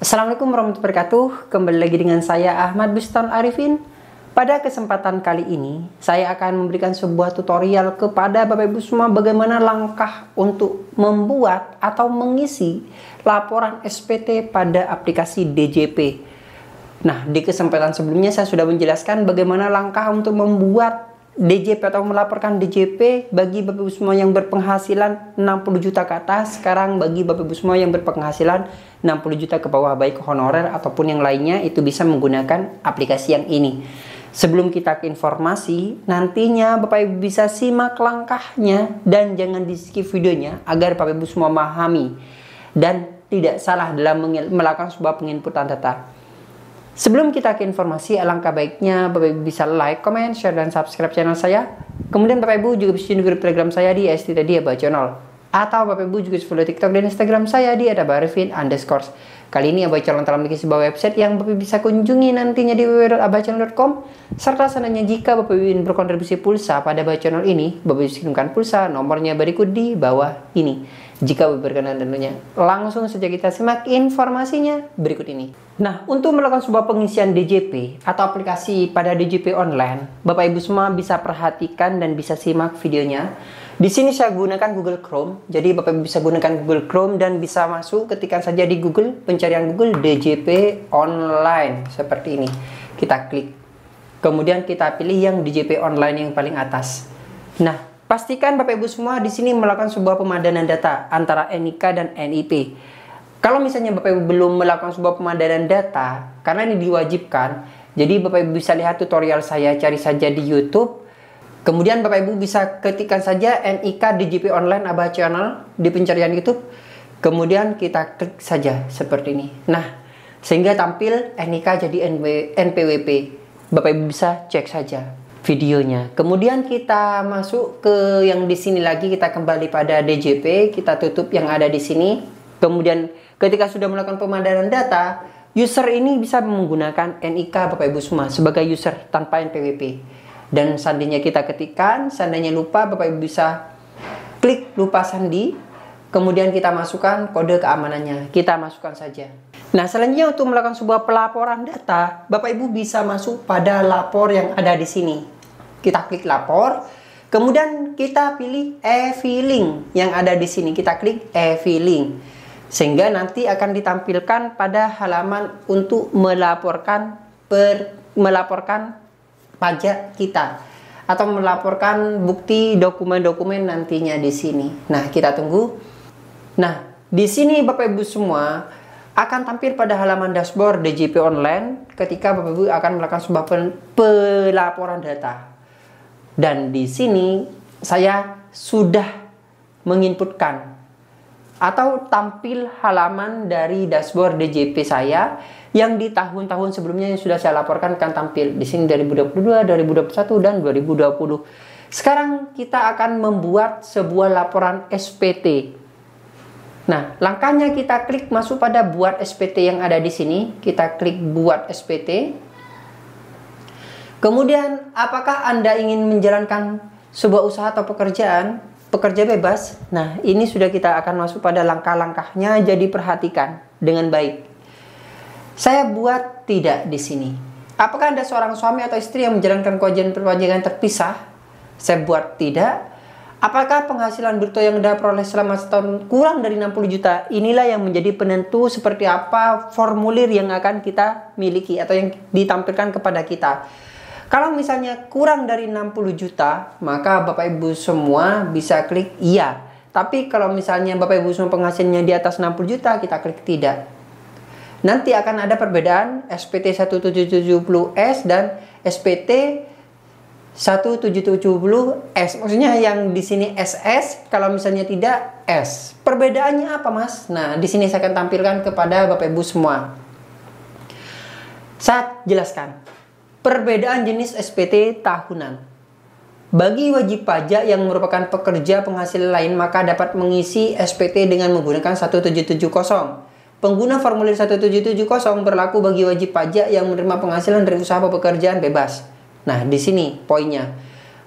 Assalamualaikum warahmatullahi wabarakatuh. Kembali lagi dengan saya Ahmad Bustan Arifin. Pada kesempatan kali ini saya akan memberikan sebuah tutorial kepada Bapak Ibu semua bagaimana langkah untuk membuat atau mengisi laporan SPT pada aplikasi DJP. Nah, di kesempatan sebelumnya saya sudah menjelaskan bagaimana langkah untuk membuat DJP atau melaporkan DJP bagi Bapak Ibu semua yang berpenghasilan 60 juta ke atas. Sekarang bagi Bapak Ibu semua yang berpenghasilan 60 juta ke bawah, baik honorer ataupun yang lainnya, itu bisa menggunakan aplikasi yang ini. Sebelum kita ke informasi, nantinya Bapak Ibu bisa simak langkahnya dan jangan di skip videonya agar Bapak Ibu semua memahami dan tidak salah dalam melakukan sebuah penginputan data. Sebelum kita ke informasi, alangkah baiknya Bapak Ibu bisa like, comment, share, dan subscribe channel saya. Kemudian Bapak Ibu juga bisa join grup Telegram saya di @dia_channel. Atau Bapak Ibu juga bisa follow TikTok dan Instagram saya di @abarifin_. Kali ini Abah Channel telah memiliki sebuah website yang Bapak Ibu bisa kunjungi nantinya di www.abahchannel.com. Serta seandainya jika Bapak Ibu ingin berkontribusi pulsa pada Abah Channel ini, Bapak Ibu bisa kirimkan pulsa, nomornya berikut di bawah ini. Jika Bapak berkenan tentunya. Langsung saja kita simak informasinya berikut ini. Nah, untuk melakukan sebuah pengisian DJP atau aplikasi pada DJP online, Bapak Ibu semua bisa perhatikan dan bisa simak videonya. Di sini saya gunakan Google Chrome. Jadi Bapak Ibu bisa gunakan Google Chrome dan bisa masuk, ketikkan saja di Google, pencarian Google DJP online seperti ini. Kita klik. Kemudian kita pilih yang DJP online yang paling atas. Nah, pastikan Bapak Ibu semua di sini melakukan sebuah pemadanan data antara NIK dan NIP. Kalau misalnya Bapak Ibu belum melakukan sebuah pemadanan data, karena ini diwajibkan, jadi Bapak Ibu bisa lihat tutorial saya, cari saja di YouTube. Kemudian Bapak Ibu bisa ketikkan saja NIK DJP Online Abah Channel di pencarian YouTube. Kemudian kita klik saja seperti ini. Nah, sehingga tampil NIK jadi NPWP. Bapak Ibu bisa cek saja videonya. Kemudian kita masuk ke yang di sini lagi, kita kembali pada DJP, kita tutup yang ada di sini. Kemudian ketika sudah melakukan pemadanan data, user ini bisa menggunakan NIK Bapak Ibu semua sebagai user tanpa NPWP. Dan seandainya kita ketikkan, seandainya lupa, Bapak Ibu bisa klik lupa sandi. Kemudian kita masukkan kode keamanannya. Kita masukkan saja. Nah, selanjutnya untuk melakukan sebuah pelaporan data, Bapak Ibu bisa masuk pada lapor yang ada di sini. Kita klik lapor. Kemudian kita pilih e-filing yang ada di sini. Kita klik e-filing. Sehingga nanti akan ditampilkan pada halaman untuk melaporkan pajak kita atau melaporkan bukti dokumen-dokumen nantinya di sini. Nah, kita tunggu. Nah, di sini Bapak Ibu semua akan tampil pada halaman dashboard DJP online ketika Bapak Ibu akan melakukan sebuah pelaporan data. Dan di sini saya sudah menginputkan atau tampil halaman dari dashboard DJP saya yang di tahun-tahun sebelumnya yang sudah saya laporkan akan tampil di sini 2022, 2021 dan 2020. Sekarang kita akan membuat sebuah laporan SPT. Nah, langkahnya kita klik masuk pada buat SPT yang ada di sini. Kita klik buat SPT. Kemudian, apakah Anda ingin menjalankan sebuah usaha atau pekerja bebas? Nah, ini sudah kita akan masuk pada langkah-langkahnya, jadi perhatikan dengan baik. Saya buat tidak di sini. Apakah Anda seorang suami atau istri yang menjalankan kewajiban perpajakan terpisah? Saya buat tidak. Apakah penghasilan bruto yang Anda peroleh selama setahun kurang dari 60 juta? Inilah yang menjadi penentu seperti apa formulir yang akan kita miliki atau yang ditampilkan kepada kita. Kalau misalnya kurang dari 60 juta, maka Bapak Ibu semua bisa klik iya. Tapi kalau misalnya Bapak Ibu semua penghasilannya di atas 60 juta, kita klik tidak. Nanti akan ada perbedaan SPT 1770S dan SPT 1770S. Maksudnya yang di sini SS, kalau misalnya tidak S. Perbedaannya apa, Mas? Nah, di sini saya akan tampilkan kepada Bapak Ibu semua. Saya jelaskan. Perbedaan jenis SPT tahunan. Bagi wajib pajak yang merupakan pekerja penghasilan lain, maka dapat mengisi SPT dengan menggunakan 1770. Pengguna formulir 1770 berlaku bagi wajib pajak yang menerima penghasilan dari usaha pekerjaan bebas. Nah, di sini poinnya.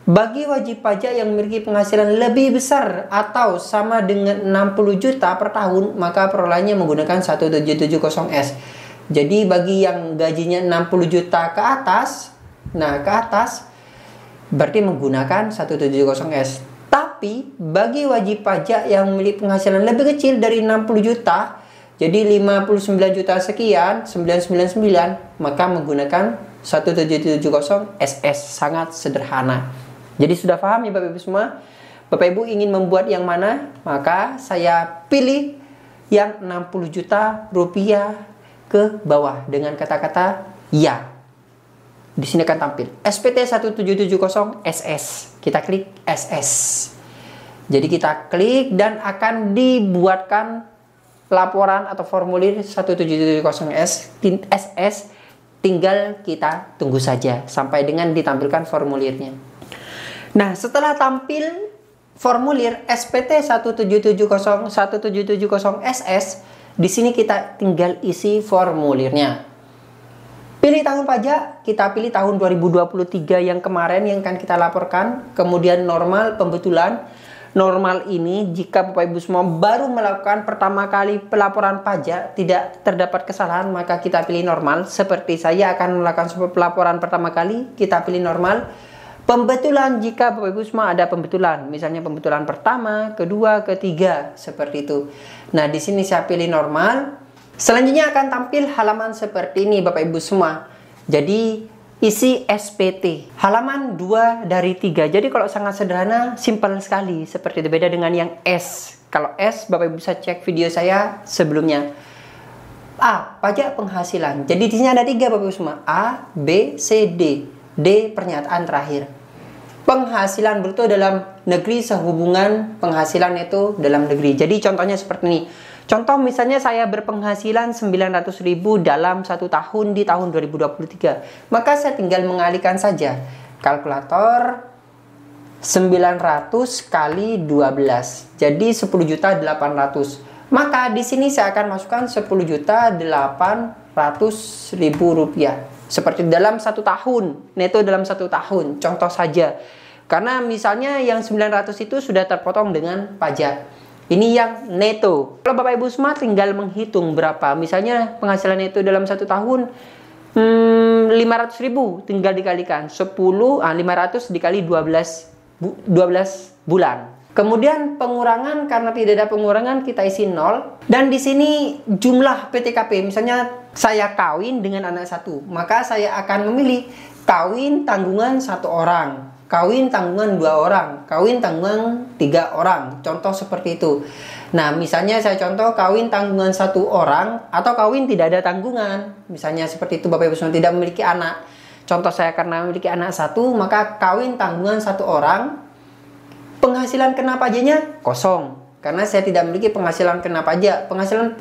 Bagi wajib pajak yang memiliki penghasilan lebih besar atau sama dengan 60 juta per tahun, maka perolehannya menggunakan 1770S. Jadi bagi yang gajinya 60 juta ke atas, berarti menggunakan 1770S. Tapi bagi wajib pajak yang memiliki penghasilan lebih kecil dari 60 juta, jadi 59 juta sekian, 999, maka menggunakan 1770SS. Sangat sederhana. Jadi sudah paham ya Bapak Ibu semua? Bapak Ibu ingin membuat yang mana? Maka saya pilih yang 60 juta rupiah ke bawah dengan kata-kata ya. Di sini akan tampil SPT 1770SS. Kita klik SS. Jadi kita klik dan akan dibuatkan laporan atau formulir 1770SS. Tinggal kita tunggu saja sampai dengan ditampilkan formulirnya. Nah, setelah tampil formulir SPT 1770SS, di sini kita tinggal isi formulirnya. Pilih tahun pajak, kita pilih tahun 2023 yang kemarin yang akan kita laporkan. Kemudian normal pembetulan. Normal ini jika Bapak Ibu semua baru melakukan pertama kali pelaporan pajak, tidak terdapat kesalahan, maka kita pilih normal. Seperti saya akan melakukan pelaporan pertama kali, kita pilih normal. Pembetulan jika Bapak Ibu semua ada pembetulan, misalnya pembetulan pertama, kedua, ketiga, seperti itu. Nah, di sini saya pilih normal. Selanjutnya akan tampil halaman seperti ini Bapak Ibu semua. Jadi isi SPT. Halaman 2 dari 3. Jadi kalau sangat sederhana, simpel sekali. Seperti itu, beda dengan yang S. Kalau S, Bapak Ibu bisa cek video saya sebelumnya. A, pajak penghasilan. Jadi di sini ada 3 Bapak Ibu semua. A, B, C, D. D, pernyataan terakhir. Penghasilan bruto dalam negeri sehubungan penghasilan itu dalam negeri. Jadi contohnya seperti ini. Contoh misalnya saya berpenghasilan 900.000 dalam 1 tahun di tahun 2023. Maka saya tinggal mengalihkan saja. Kalkulator 900 kali 12. Jadi 10.800.000. Maka di sini saya akan masukkan 10.800.000 rupiah. Seperti dalam 1 tahun, neto dalam 1 tahun, contoh saja. Karena misalnya yang 900 itu sudah terpotong dengan pajak. Ini yang neto. Kalau Bapak Ibu semua tinggal menghitung berapa. Misalnya penghasilan neto dalam 1 tahun 500.000, tinggal dikalikan 500 dikali 12 bulan. Kemudian pengurangan, karena tidak ada pengurangan kita isi 0. Dan di sini jumlah PTKP, misalnya saya kawin dengan anak 1, maka saya akan memilih kawin tanggungan 1 orang, kawin tanggungan 2 orang, kawin tanggungan 3 orang. Contoh seperti itu. Nah, misalnya saya contoh kawin tanggungan 1 orang atau kawin tidak ada tanggungan. Misalnya seperti itu Bapak Ibu semua, tidak memiliki anak. Contoh saya karena memiliki anak 1, maka kawin tanggungan 1 orang. Penghasilan kena pajaknya kosong, karena saya tidak memiliki penghasilan kena pajak. Penghasilan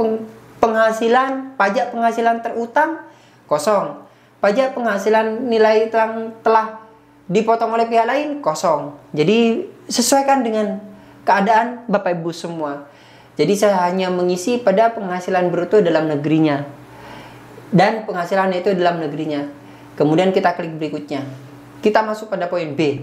pajak penghasilan terutang kosong. Pajak penghasilan nilai yang telah dipotong oleh pihak lain kosong. Jadi sesuaikan dengan keadaan Bapak Ibu semua. Jadi saya hanya mengisi pada penghasilan bruto dalam negerinya dan penghasilan itu dalam negerinya. Kemudian kita klik berikutnya. Kita masuk pada poin B.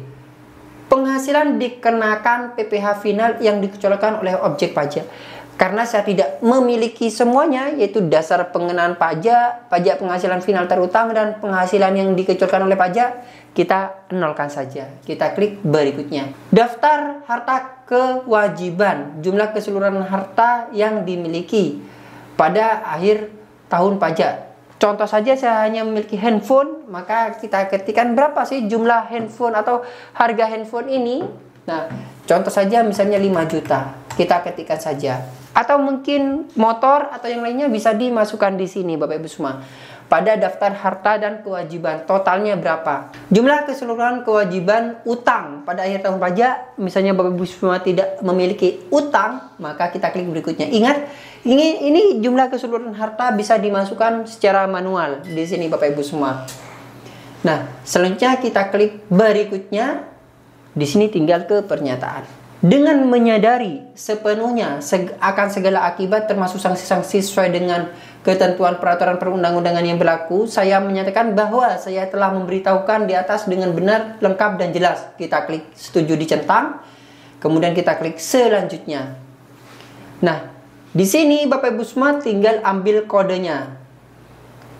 Penghasilan dikenakan PPh final yang dikecualikan oleh objek pajak. Karena saya tidak memiliki semuanya, yaitu dasar pengenaan pajak, pajak penghasilan final terutang, dan penghasilan yang dikecualikan oleh pajak, kita nolkan saja. Kita klik berikutnya. Daftar harta kewajiban, jumlah keseluruhan harta yang dimiliki pada akhir tahun pajak. Contoh saja saya hanya memiliki handphone, maka kita ketikkan berapa sih jumlah handphone atau harga handphone ini. Nah, contoh saja misalnya 5 juta. Kita ketikkan saja. Atau mungkin motor atau yang lainnya bisa dimasukkan di sini Bapak Ibu semua. Pada daftar harta dan kewajiban totalnya berapa? Jumlah keseluruhan kewajiban utang pada akhir tahun pajak, misalnya Bapak Ibu semua tidak memiliki utang, maka kita klik berikutnya. Ingat, ini jumlah keseluruhan harta bisa dimasukkan secara manual di sini Bapak Ibu semua. Nah, selanjutnya kita klik berikutnya. Di sini tinggal ke pernyataan. Dengan menyadari sepenuhnya akan segala akibat termasuk sanksi-sanksi sesuai dengan ketentuan peraturan perundang-undangan yang berlaku, saya menyatakan bahwa saya telah memberitahukan di atas dengan benar, lengkap, dan jelas. Kita klik setuju dicentang, kemudian kita klik selanjutnya. Nah, di sini Bapak Ibu semua tinggal ambil kodenya.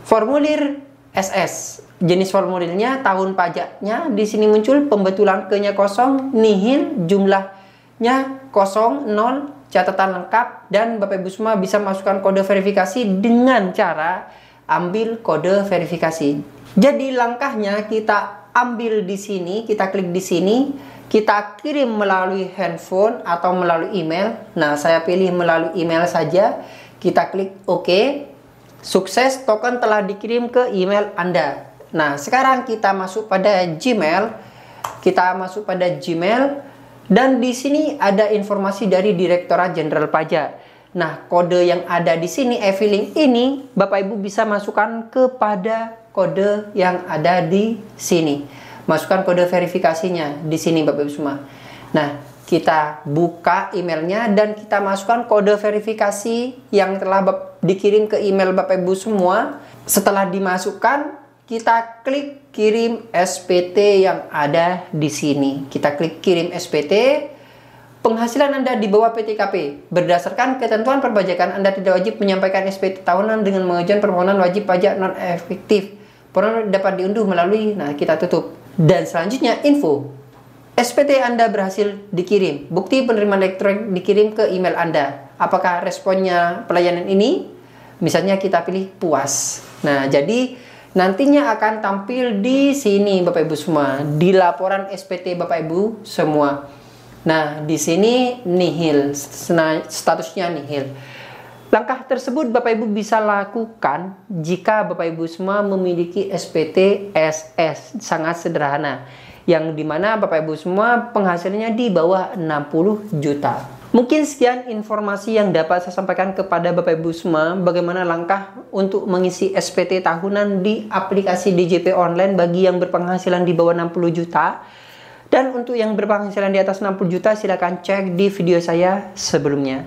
Formulir SS. Jenis formulirnya, tahun pajaknya, di sini muncul pembetulan ke-nya kosong, nihil, jumlahnya 0, catatan lengkap, dan Bapak Ibu semua bisa masukkan kode verifikasi dengan cara ambil kode verifikasi. Jadi langkahnya kita ambil di sini, kita klik di sini, kita kirim melalui handphone atau melalui email. Nah, saya pilih melalui email saja. Kita klik OK. Sukses, token telah dikirim ke email Anda. Nah, sekarang kita masuk pada Gmail. Kita masuk pada Gmail. Dan di sini ada informasi dari Direktorat Jenderal Pajak. Nah, kode yang ada di sini, e-filing ini, Bapak Ibu bisa masukkan kepada kode yang ada di sini. Masukkan kode verifikasinya di sini, Bapak Ibu semua. Nah, kita buka emailnya dan kita masukkan kode verifikasi yang telah dikirim ke email Bapak Ibu semua. Setelah dimasukkan, kita klik kirim SPT yang ada di sini. Kita klik kirim SPT. Penghasilan Anda di bawah PTKP. Berdasarkan ketentuan perpajakan, Anda tidak wajib menyampaikan SPT tahunan dengan mengajukan permohonan wajib pajak non efektif. Permohonan dapat diunduh melalui, nah kita tutup. Dan selanjutnya info. SPT Anda berhasil dikirim. Bukti penerimaan elektronik dikirim ke email Anda. Apakah responnya pelayanan ini? Misalnya kita pilih puas. Nah, jadi nantinya akan tampil di sini Bapak Ibu semua, di laporan SPT Bapak Ibu semua. Nah, di sini nihil, statusnya nihil. Langkah tersebut Bapak Ibu bisa lakukan jika Bapak Ibu semua memiliki SPT SS. Sangat sederhana, yang dimana Bapak Ibu semua penghasilannya di bawah 60 juta. Mungkin sekian informasi yang dapat saya sampaikan kepada Bapak Ibu semua, bagaimana langkah untuk mengisi SPT tahunan di aplikasi DJP online bagi yang berpenghasilan di bawah 60 juta. Dan untuk yang berpenghasilan di atas 60 juta, silakan cek di video saya sebelumnya.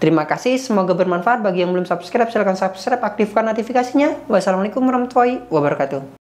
Terima kasih, semoga bermanfaat. Bagi yang belum subscribe, silakan subscribe, aktifkan notifikasinya. Wassalamualaikum warahmatullahi wabarakatuh.